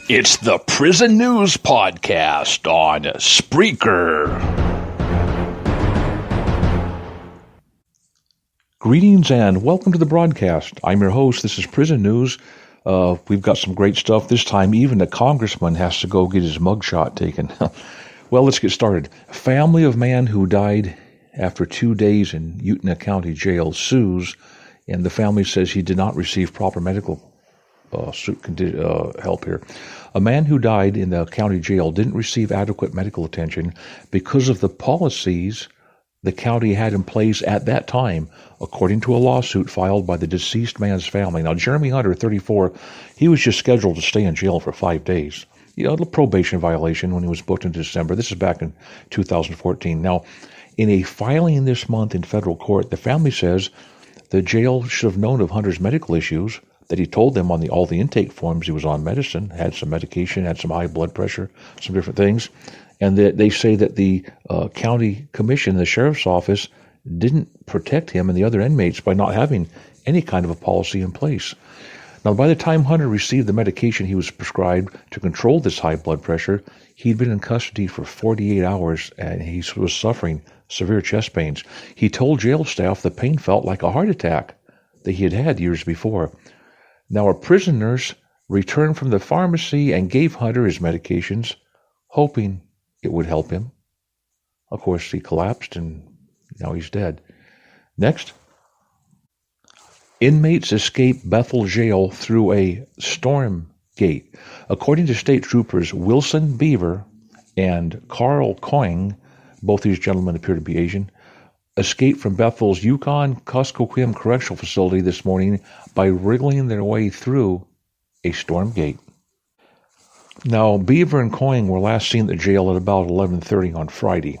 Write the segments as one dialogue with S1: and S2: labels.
S1: It's the Prison News Podcast on Spreaker. Greetings and welcome to the broadcast. I'm your host. This is Prison News. We've got some great stuff. This time, even a congressman has to go get his mugshot taken. Well, let's get started. Family of man who died after 2 days in Utina County Jail sues, and the family says he did not receive proper medical help here. A man who died in the county jail didn't receive adequate medical attention because of the policies the county had in place at that time, according to a lawsuit filed by the deceased man's family. Now, Jeremy Hunter, 34, he was just scheduled to stay in jail for 5 days. A probation violation when he was booked in December. This is back in 2014. Now, in a filing this month in federal court, the family says the jail should have known of Hunter's medical issues, that he told them on all the intake forms he was on medicine, had some medication, had some high blood pressure, some different things, and that they say that the county commission, the sheriff's office, didn't protect him and the other inmates by not having any kind of a policy in place. Now, by the time Hunter received the medication he was prescribed to control this high blood pressure, he'd been in custody for 48 hours and he was suffering severe chest pains. He told jail staff the pain felt like a heart attack that he had had years before. Now, a prison nurse returned from the pharmacy and gave Hunter his medications, hoping it would help him. Of course, he collapsed and now he's dead. Next. Inmates escape Bethel jail through a storm gate. According to state troopers Wilson Beaver and Carl Coing, both these gentlemen appear to be Asian, escaped from Bethel's Yukon Kuskokwim Correctional Facility this morning by wriggling their way through a storm gate. Now, Beaver and Coing were last seen at the jail at about 11:30 on Friday.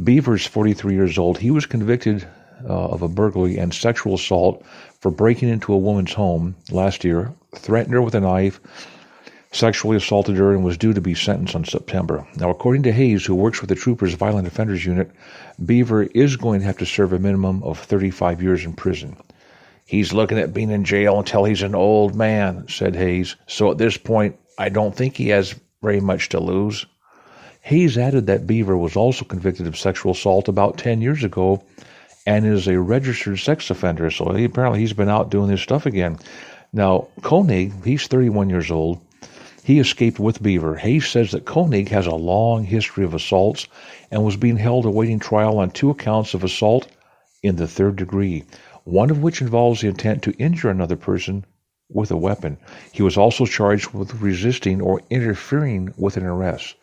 S1: Beaver's 43 years old. He was convicted of a burglary and sexual assault for breaking into a woman's home last year, threatened her with a knife, sexually assaulted her, and was due to be sentenced on September. Now, according to Hayes, who works with the Troopers' Violent Offenders Unit, Beaver is going to have to serve a minimum of 35 years in prison. He's looking at being in jail until he's an old man, said Hayes. So at this point, I don't think he has very much to lose. Hayes added that Beaver was also convicted of sexual assault about 10 years ago and is a registered sex offender. So apparently he's been out doing this stuff again. Now, Koenig, he's 31 years old. He escaped with Beaver. Hayes says that Koenig has a long history of assaults and was being held awaiting trial on 2 accounts of assault in the 3rd degree, one of which involves the intent to injure another person with a weapon. He was also charged with resisting or interfering with an arrest.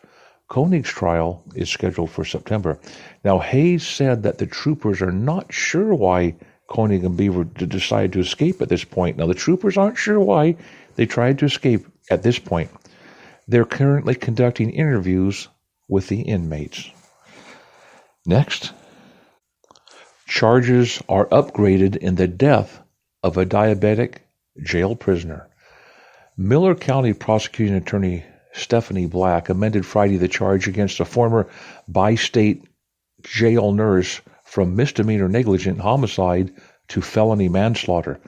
S1: Koenig's trial is scheduled for September. Now, Hayes said that the troopers are not sure why Koenig and Beaver decided to escape at this point. Now, the troopers aren't sure why they tried to escape at this point. They're currently conducting interviews with the inmates. Next. Charges are upgraded in the death of a diabetic jail prisoner. Miller County Prosecuting Attorney Stephanie Black amended Friday the charge against a former bi-state jail nurse from misdemeanor negligent homicide to felony manslaughter.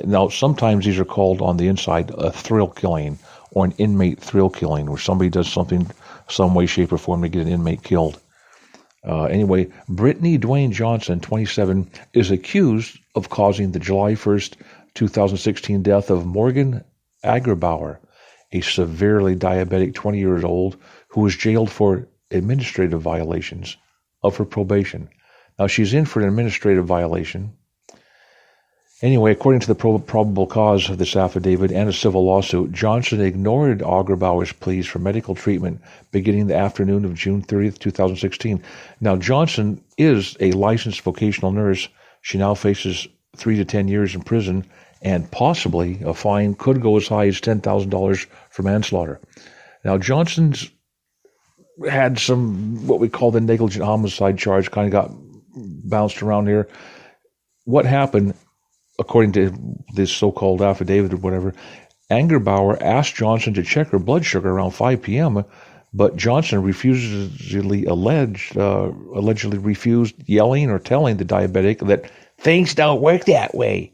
S1: Now, sometimes these are called on the inside a thrill killing or an inmate thrill killing, where somebody does something, some way, shape, or form to get an inmate killed. Anyway, Brittany Dwayne Johnson, 27, is accused of causing the July 1st, 2016 death of Morgan Agerbauer, a severely diabetic 20 years old who was jailed for administrative violations of her probation. Now, she's in for an administrative violation. Anyway, according to the probable cause of this affidavit and a civil lawsuit, Johnson ignored Agerbauer's pleas for medical treatment beginning the afternoon of June 30th, 2016. Now, Johnson is a licensed vocational nurse. She now faces 3 to 10 years in prison, and possibly a fine could go as high as $10,000 for manslaughter. Now, Johnson's had some, what we call the negligent homicide charge, kind of got bounced around here. What happened, according to this so-called affidavit or whatever, Agerbauer asked Johnson to check her blood sugar around 5 p.m., but Johnson allegedly refused, yelling or telling the diabetic that things don't work that way,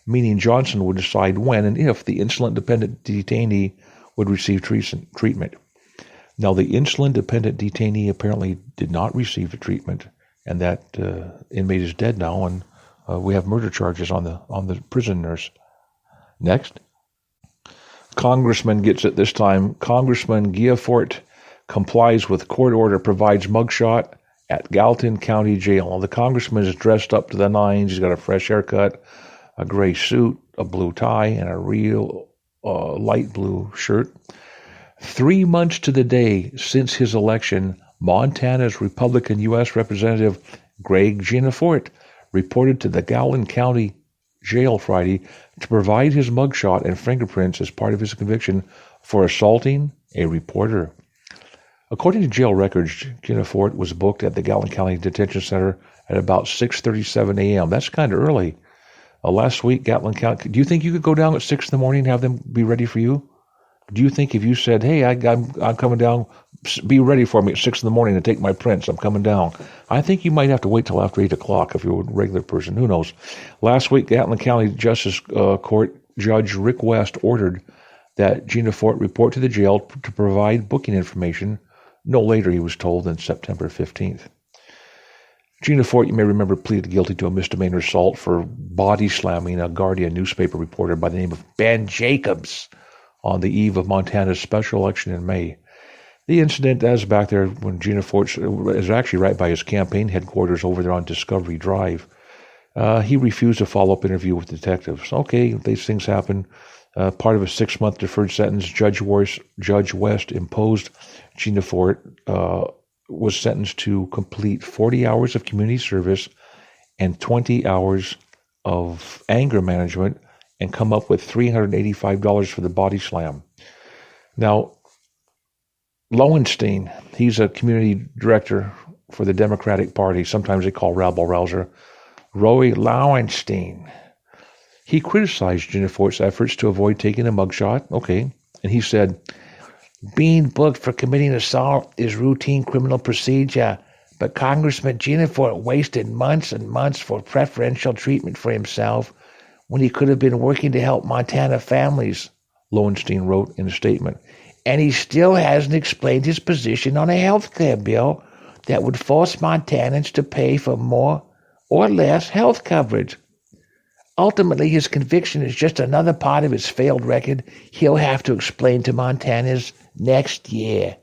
S1: meaning Johnson would decide when and if the insulin-dependent detainee would receive treatment. Now, the insulin-dependent detainee apparently did not receive the treatment, and that inmate is dead now, and we have murder charges on the prison nurse. Next. Congressman gets it this time. Congressman Guilford complies with court order, provides mugshot at Gallatin County Jail. Now, the congressman is dressed up to the nines. He's got a fresh haircut, a gray suit, a blue tie, and a real light blue shirt. 3 months to the day since his election, Montana's Republican U.S. Representative Greg Gianforte reported to the Gallatin County Jail Friday to provide his mugshot and fingerprints as part of his conviction for assaulting a reporter. According to jail records, Gianforte was booked at the Gallatin County Detention Center at about 6:37 a.m. That's kind of early. Last week, Gallatin County, do you think you could go down at 6 in the morning and have them be ready for you? Do you think if you said, hey, I'm coming down, be ready for me at 6 in the morning to take my prints, I'm coming down. I think you might have to wait till after 8 o'clock if you're a regular person. Who knows? Last week, Gallatin County Justice Court Judge Rick West ordered that Gianforte report to the jail to provide booking information. No later, he was told, than September 15th. Gianforte, you may remember, pleaded guilty to a misdemeanor assault for body slamming a Guardian newspaper reporter by the name of Ben Jacobs on the eve of Montana's special election in May. The incident, that was back there when Gianforte is actually right by his campaign headquarters over there on Discovery Drive. He refused a follow-up interview with detectives. Okay, these things happen. Part of a 6-month deferred sentence, Judge West imposed. Gianforte was sentenced to complete 40 hours of community service and 20 hours of anger management and come up with $385 for the body slam. Now, Lowenstein, he's a community director for the Democratic Party. Sometimes they call rabble-rouser. Roy Lowenstein. He criticized Gianforte's efforts to avoid taking a mugshot. Okay. And he said, being booked for committing assault is routine criminal procedure, but Congressman Gianforte wasted months and months for preferential treatment for himself when he could have been working to help Montana families, Lowenstein wrote in a statement. And he still hasn't explained his position on a health care bill that would force Montanans to pay for more or less health coverage. Ultimately, his conviction is just another part of his failed record he'll have to explain to Montanans next year.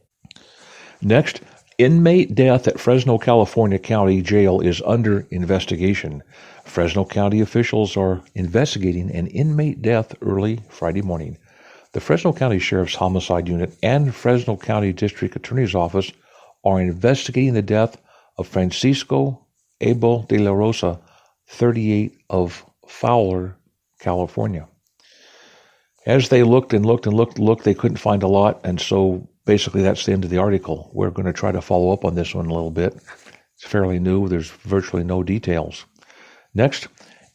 S1: Next, inmate death at Fresno, California County Jail is under investigation. Fresno County officials are investigating an inmate death early Friday morning. The Fresno County Sheriff's Homicide Unit and Fresno County District Attorney's Office are investigating the death of Francisco Abel de la Rosa, 38, of Fowler, California. As they looked, they couldn't find a lot, and so basically that's the end of the article. We're going to try to follow up on this one a little bit. It's fairly new. There's virtually no details. Next,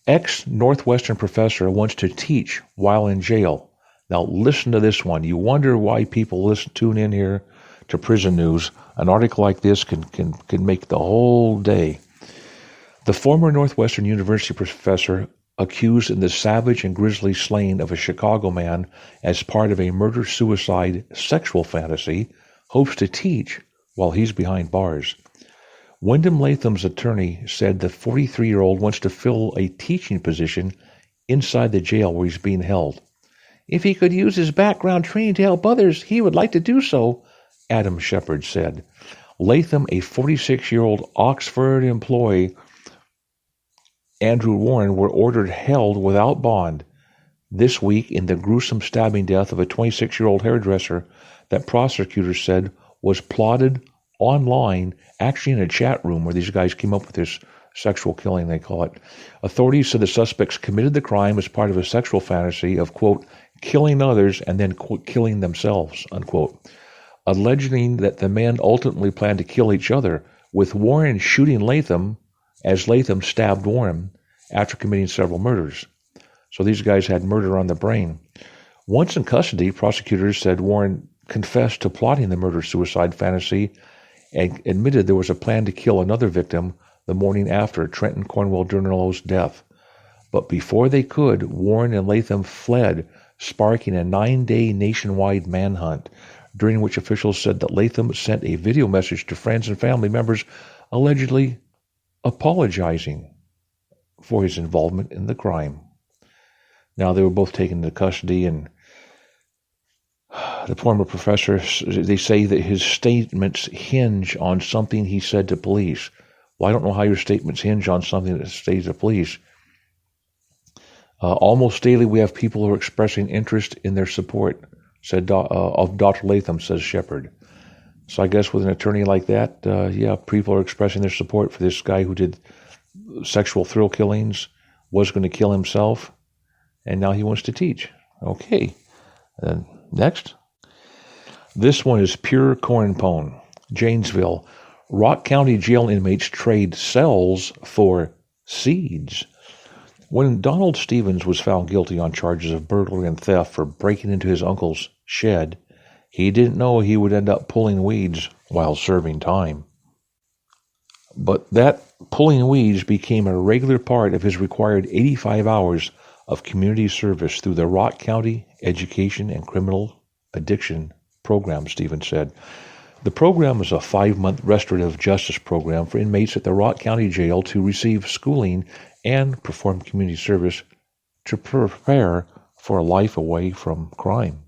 S1: ex-Northwestern professor wants to teach while in jail. Now listen to this one. You wonder why people tune in here to Prison News. An article like this can make the whole day. The former Northwestern University professor accused in the savage and grisly slaying of a Chicago man as part of a murder-suicide sexual fantasy hopes to teach while he's behind bars. Wyndham Latham's attorney said the 43-year-old wants to fill a teaching position inside the jail where he's being held. If he could use his background training to help others, he would like to do so, Adam Shepard said. Latham, a 46-year-old Oxford employee, Andrew Warren, were ordered held without bond this week in the gruesome stabbing death of a 26-year-old hairdresser that prosecutors said was plotted online, actually in a chat room where these guys came up with this sexual killing, they call it. Authorities said the suspects committed the crime as part of a sexual fantasy of, quote, killing others and then, quote, killing themselves, unquote, alleging that the men ultimately planned to kill each other, with Warren shooting Latham as Latham stabbed Warren after committing several murders. So these guys had murder on the brain. Once in custody, prosecutors said Warren confessed to plotting the murder-suicide fantasy and admitted there was a plan to kill another victim the morning after Trenton Cornwell Journalo's death. But before they could, Warren and Latham fled sparking a 9-day nationwide manhunt, during which officials said that Latham sent a video message to friends and family members allegedly apologizing for his involvement in the crime. Now, they were both taken into custody, and the former professor, they say that his statements hinge on something he said to police. Well, I don't know how your statements hinge on something that stays to police. Almost daily, we have people who are expressing interest in their support, said of Dr. Latham, says Shepard. So I guess with an attorney like that, people are expressing their support for this guy who did sexual thrill killings, was going to kill himself, and now he wants to teach. Okay. Next. This one is pure cornpone. Janesville. Rock County jail inmates trade cells for seeds. When Donald Stevens was found guilty on charges of burglary and theft for breaking into his uncle's shed, he didn't know he would end up pulling weeds while serving time. But that pulling weeds became a regular part of his required 85 hours of community service through the Rock County Education and Criminal Addiction Program, Stevens said. The program is a 5-month restorative justice program for inmates at the Rock County Jail to receive schooling and perform community service to prepare for a life away from crime.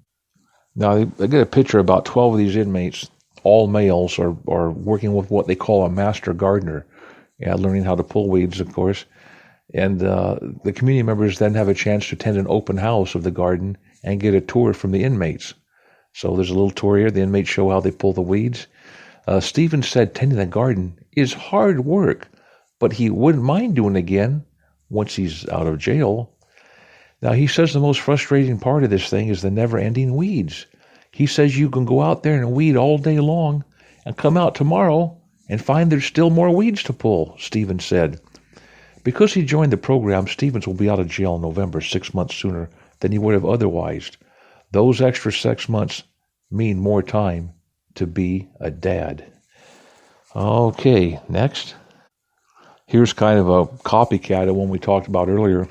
S1: Now, they get a picture of about 12 of these inmates, all males, are working with what they call a master gardener, learning how to pull weeds, of course. And the community members then have a chance to attend an open house of the garden and get a tour from the inmates. So there's a little tour here. The inmates show how they pull the weeds. Stevens said tending the garden is hard work, but he wouldn't mind doing it again once he's out of jail. Now, he says the most frustrating part of this thing is the never-ending weeds. He says you can go out there and weed all day long and come out tomorrow and find there's still more weeds to pull, Stevens said. Because he joined the program, Stevens will be out of jail in November, 6 months sooner than he would have otherwise. Those extra 6 months mean more time to be a dad. Okay, next. Here's kind of a copycat of one we talked about earlier.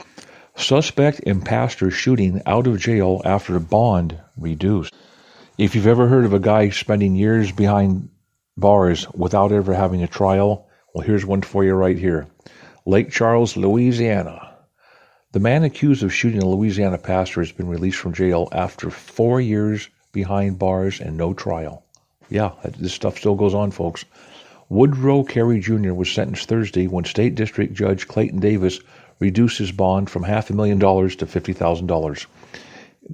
S1: Suspect in pastor shooting out of jail after bond reduced. If you've ever heard of a guy spending years behind bars without ever having a trial, well, here's one for you right here. Lake Charles, Louisiana. The man accused of shooting a Louisiana pastor has been released from jail after 4 years behind bars and no trial. Yeah, this stuff still goes on, folks. Woodrow Carey Jr. was sentenced Thursday when State District Judge Clayton Davis reduced his bond from $500,000 to $50,000.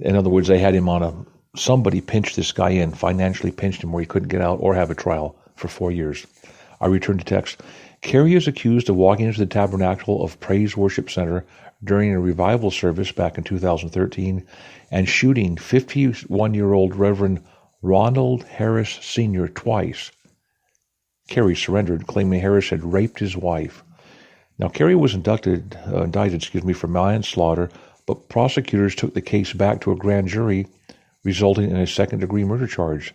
S1: In other words, they had him somebody pinched this guy in, financially pinched him where he couldn't get out or have a trial for 4 years. I return to text. Carey is accused of walking into the Tabernacle of Praise Worship Center during a revival service back in 2013 and shooting 51-year-old Reverend Ronald Harris Sr. twice. Carey surrendered, claiming Harris had raped his wife. Now, Carey was indicted for manslaughter, but prosecutors took the case back to a grand jury, resulting in a second-degree murder charge.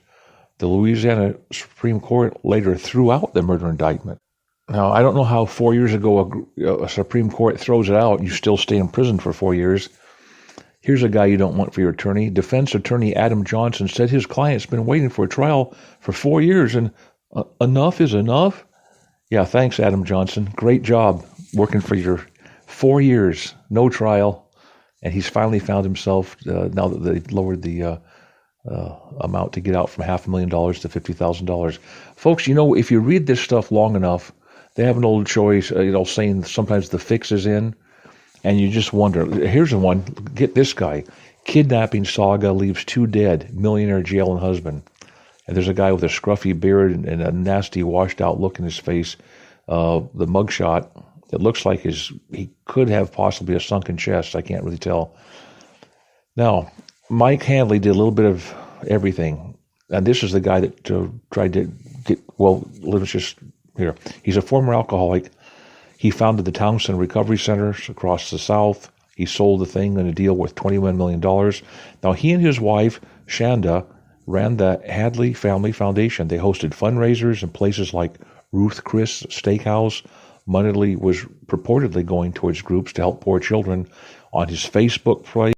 S1: The Louisiana Supreme Court later threw out the murder indictment. Now, I don't know how 4 years ago a Supreme Court throws it out, you still stay in prison for 4 years. Here's a guy you don't want for your attorney. Defense attorney Adam Johnson said his client's been waiting for a trial for 4 years, and enough is enough? Yeah, thanks, Adam Johnson. Great job working for your 4 years, no trial. And he's finally found himself, now that they lowered the amount to get out from $500,000 to $50,000. Folks, if you read this stuff long enough, they have an old choice, saying sometimes the fix is in, and you just wonder. Here's the one. Get this guy. Kidnapping saga leaves 2 dead, millionaire jail and husband. And there's a guy with a scruffy beard and a nasty washed out look in his face. The mugshot, it looks like he could have possibly a sunken chest. I can't really tell. Now, Mike Handley did a little bit of everything. And this is the guy that tried to let's just here. He's a former alcoholic. He founded the Townsend Recovery Centers across the South. He sold the thing in a deal worth $21 million. Now, he and his wife, Shanda, ran the Hadley Family Foundation. They hosted fundraisers in places like Ruth Chris Steakhouse. Money was purportedly going towards groups to help poor children. On his Facebook page,